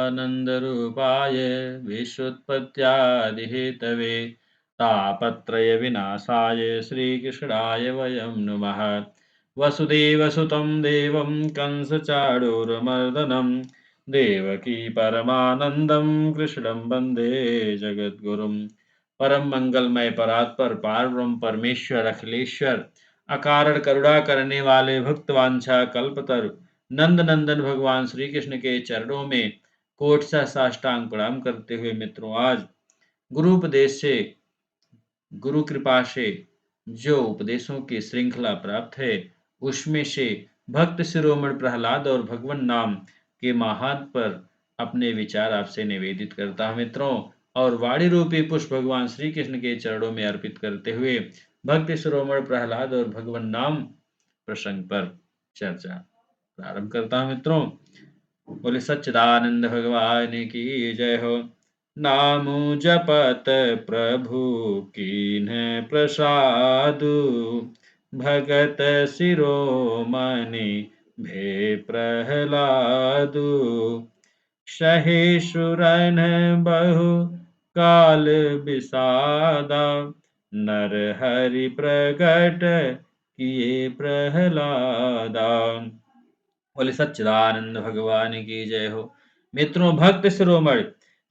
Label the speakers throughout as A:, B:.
A: सच्चिदानन्दरूपाय विश्वोत्पत्त्यादिहेतवे तापत्रयविनाशाय श्रीकृष्णाय वयं नुमः। वसुदेवसुतं देवं कंसचाणूरमर्दनं देवकी परमानन्दं कृष्णं वन्दे जगद्गुरुं। परम मंगलमय परात्पर पारब्रह्म परमेश्वर अखिलेश्वर अकारण करुणा करने वाले भक्त वांछा कल्पतरु नंद नंदन भगवान श्री कृष्ण के चरणों में कोटसा साष्टांग प्रणाम करते हुए मित्रों, आज गुरु उपदेश से, गुरु कृपा से जो उपदेशों की श्रृंखला प्राप्त है, उसमें से भक्त शिरोमणि प्रहलाद और भगवान नाम के महात्म पर अपने विचार आपसे निवेदित करता हूं मित्रों, और वाणी रूपी पुष्प भगवान श्री कृष्ण के चरणों में अर्पित करते हुए भक्त शिरोमणि प्रहलाद और भगवान नाम प्रसंग पर चर्चा प्रारंभ करता हूं मित्रों। बोले सच्चिदानंद भगवान की जय हो। नाम जपत प्रभु कीन्ह प्रसादु, भगत शिरोमणि भे प्रहलादु। सहेशुरन बहु काल विषादा, नर हरि प्रगट किए प्रहलादा। बोले सच्चिदानंद भगवान की जय हो। मित्रों, भक्त शिरोमणि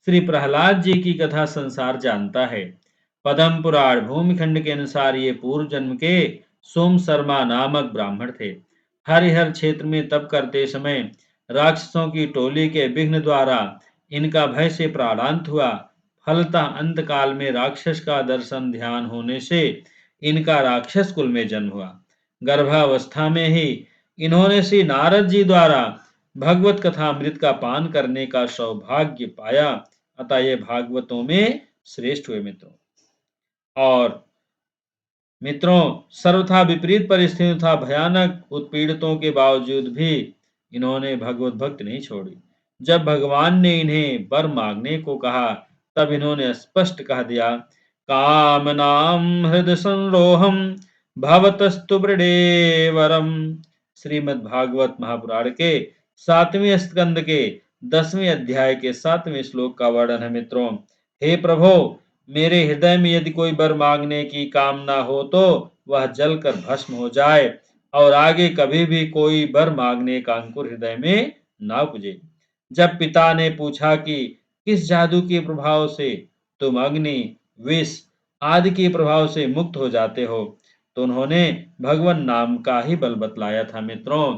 A: श्री प्रहलाद जी की कथा संसार जानता है। पद्म पुराण भूमिखंड के अनुसार ये पूर्व जन्म के सोम शर्मा नामक ब्राह्मण थे। हरिहर क्षेत्र में तप करते समय राक्षसों की टोली के विघ्न द्वारा इनका भय से प्राणांत हुआ। फलतः अंत काल में राक्षस का दर्शन ध्यान होने से इनका राक्षस कुल में जन्म हुआ। गर्भावस्था में ही इन्होंने श्री नारद जी द्वारा भगवत कथा अमृत का पान करने का सौभाग्य पाया, अतः ये भागवतों में श्रेष्ठ हुए मित्रों। और मित्रों, सर्वथा विपरीत परिस्थितियों तथा भयानक उत्पीड़ितों के बावजूद भी इन्होंने भगवत भक्ति नहीं छोड़ी। जब भगवान ने इन्हें वर मांगने को कहा, तब इन्होंने स्पष्ट कह दिया, कामनाम हृदय संरोहम भवतस्तु वृणे वरम। श्रीमद् भागवत महापुराण के 7वें स्कंद के 10वें अध्याय के 7वें श्लोक का वर्णन है मित्रों। हे प्रभो, मेरे हृदय में यदि कोई वर मांगने की कामना हो तो वह जलकर भस्म हो जाए, और आगे कभी भी कोई वर मांगने का अंकुर हृदय में ना उपजे। जब पिता ने पूछा कि किस जादू के प्रभाव से तुम अग्नि, विष आदि के प्रभाव से मुक्त हो जाते हो, तो उन्होंने भगवान नाम का ही बल बतलाया था मित्रों।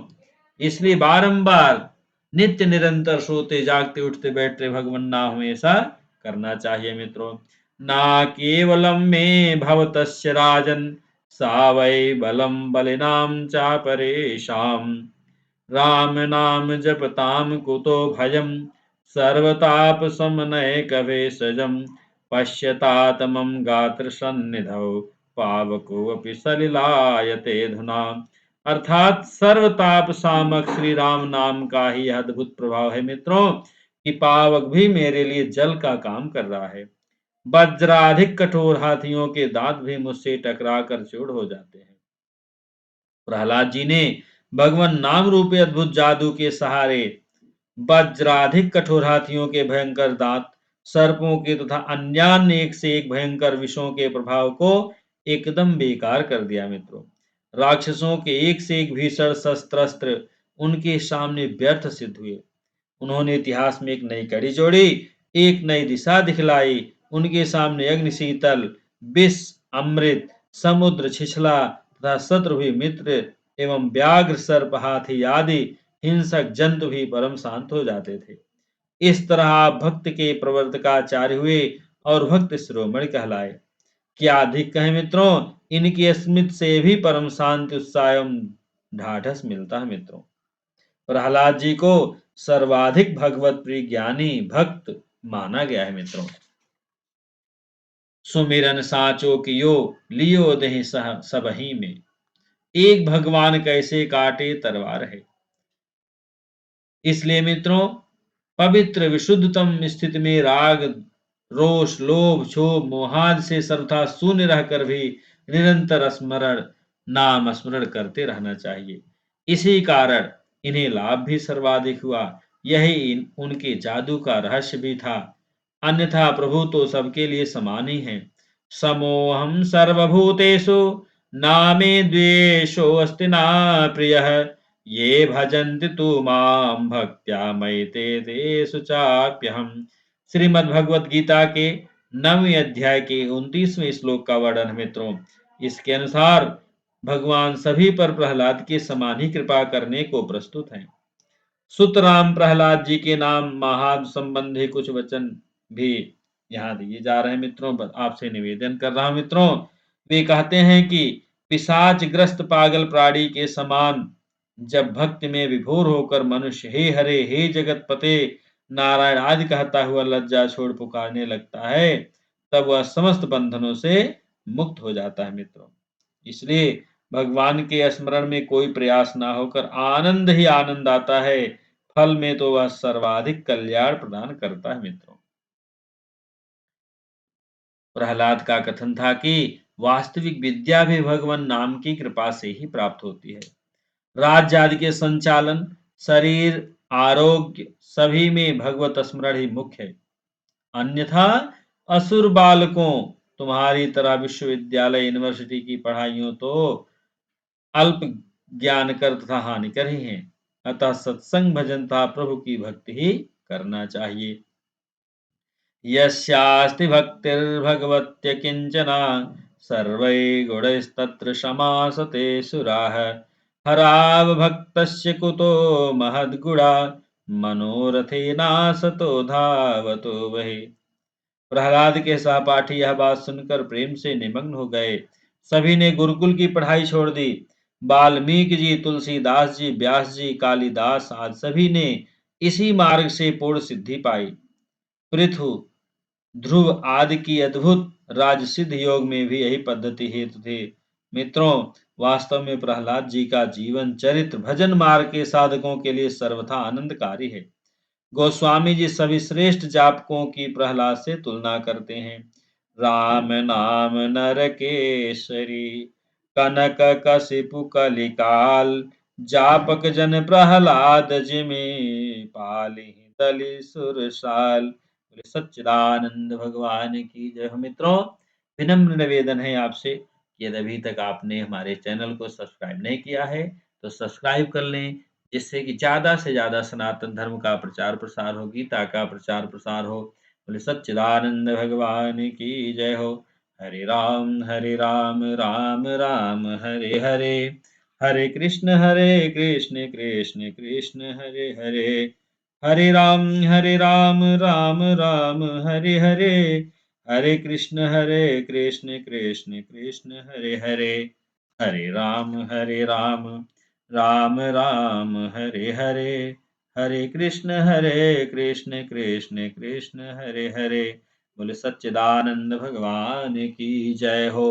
A: इसलिए बारंबार नित्य निरंतर सोते जागते उठते बैठते भगवान नाम हमेशा करना चाहिए मित्रों। ना केवलम में भवतस्य राजन, सा वै बलम बलिनाम चापरेशाम। राम नाम जपताम कुतो भयम, सर्वताप समनय कवे सजम। पश्यतातमं गात्र सन्निधौ, पावको अपि सलिलायते धुना। अर्थात सर्वताप सामक श्री राम नाम का ही अद्भुत प्रभाव है मित्रों, कि पावक भी मेरे लिए जल का काम कर रहा है। वज्राधिक कठोर हाथियों के दांत भी मुझसे टकरा कर चूर हो जाते हैं। प्रहलाद जी ने भगवान नाम रूपी अद्भुत जादू के सहारे वज्राधिक कठोर हाथियों के भयंकर दांत, सर्पों के तथा अन्यान्य एक से एक भयंकर विषों के प्रभाव को एकदम बेकार कर दिया मित्रों। राक्षसों के एक से एक भीषण शस्त्रास्त्र उनके सामने व्यर्थ सिद्ध हुए। उन्होंने इतिहास में एक नई कड़ी जोड़ी, एक नई दिशा दिखलाई। उनके सामने अग्नि शीतल, विष अमृत, समुद्र छिछला तथा शत्रु भी मित्र एवं व्याघ्र सर्प हाथी आदि हिंसक जंतु भी परम शांत हो जाते थे। इस तरह आप भक्त के प्रवर्तकाचार्य हुए और भक्त शिरोमणि कहलाए। क्या अधिक कहें मित्रों, इनकी स्मृति से भी परम शांति, उत्साह एवं ढाढ़स मिलता है मित्रों। प्रहलाद जी को सर्वाधिक भगवत प्रिय ज्ञानी भक्त माना गया है मित्रों। सुमिरन साचो कियो, लियो देहि सबही में। एक भगवान कैसे काटे तरवार है। इसलिए मित्रों, पवित्र विशुद्धतम स्थिति में राग, रोष, लोभ, क्षोभ, मोहाद से सर्वथा शून्य रहकर भी निरंतर स्मरण, नाम स्मरण करते रहना चाहिए। इसी कारण इन्हें लाभ भी सर्वाधिक हुआ। यही उनके जादू का रहस्य भी था। अन्यथा प्रभु तो सबके लिए समान ही हैं। समोहम सर्वभूतेषु नामे द्वेषोऽस्ति न प्रियः ये भजन्ति तु मां भक्त्या मयि ते तेषु चाप्यहम्। श्रीमद् भगवत गीता के 9वें अध्याय के 29वें श्लोक का वर्णन है मित्रों। इसके अनुसार भगवान सभी पर प्रहलाद के समान ही कृपा करने को प्रस्तुत हैं। सुतराम प्रहलाद जी के नाम महाद संबंधी कुछ वचन भी यहाँ दिए जा रहे हैं मित्रों। आपसे निवेदन कर रहा हूं मित्रों। वे कहते हैं कि पिशाच ग्रस्त पागल प्राणी के समान जब भक्ति में विभोर होकर मनुष्य हे हरे हे जगत पते नारायण आदि कहता हुआ लज्जा छोड़ पुकारने लगता है, तब वह समस्त बंधनों से मुक्त हो जाता है मित्रों। इसलिए भगवान के स्मरण में कोई प्रयास ना होकर आनंद ही आनंद आता है। फल में तो वह सर्वाधिक कल्याण प्रदान करता है मित्रों। प्रहलाद का कथन था कि वास्तविक विद्या भी भगवान नाम की कृपा से ही प्राप्त होती है। राज्य आदि के संचालन, शरीर, आरोग्य सभी में भगवत स्मरण ही मुख्य है। अन्यथा असुर बालकों तुम्हारी तरह विश्वविद्यालय यूनिवर्सिटी की पढ़ाइयों तो अल्प ज्ञान कर तथा हानिकर ही हैं। अतः सत्संग भजन तथा प्रभु की भक्ति ही करना चाहिए। यस्यास्ति भक्तिर्भगवत्य किंचना सर्वै गुणैस्तत्र समासते सुराः हरावभक्तस्य कुतो महद्गुणा मनोरथेनासतो धावतो वै। प्रहलाद के सहपाठी यह बात सुनकर प्रेम से निमग्न हो गए। सभी ने गुरुकुल की पढ़ाई छोड़ दी। वाल्मीकि जी, तुलसीदास जी, व्यास जी, कालिदास आदि सभी ने इसी मार्ग से पूर्ण सिद्धि पाई। पृथु, ध्रुव आदि की अद्भुत राज सिद्ध योग में भी यही पद्धति हेतु थे। मित्रों, वास्तव में प्रहलाद जी का जीवन चरित्र भजन मार्ग के साधकों के लिए सर्वथा आनंदकारी है। गोस्वामी जी सभी श्रेष्ठ जापकों की प्रहलाद से तुलना करते हैं। राम नाम नर केसरी कनक कशिपु कलिकाल जापक जन प्रहलाद जिमि पालि दलि सुरसाल। बोले सच्चिदानंद भगवान की जय हो। मित्रों, विनम्र निवेदन है आपसे कि यदि अभी तक आपने हमारे चैनल को सब्सक्राइब नहीं किया है तो सब्सक्राइब कर लें, जिससे कि ज़्यादा से ज़्यादा सनातन धर्म का प्रचार प्रसार हो, गीता का प्रचार प्रसार हो। बोले सच्चिदानंद भगवान की जय हो। हरे राम राम राम हरे हरे, हरे कृष्ण कृष्ण कृष्ण हरे हरे, हरे राम राम राम हरे हरे, हरे कृष्ण कृष्ण कृष्ण हरे हरे, हरे राम राम राम हरे हरे, हरे कृष्ण कृष्ण कृष्ण हरे हरे। बोले सच्चिदानंद भगवान की जय हो।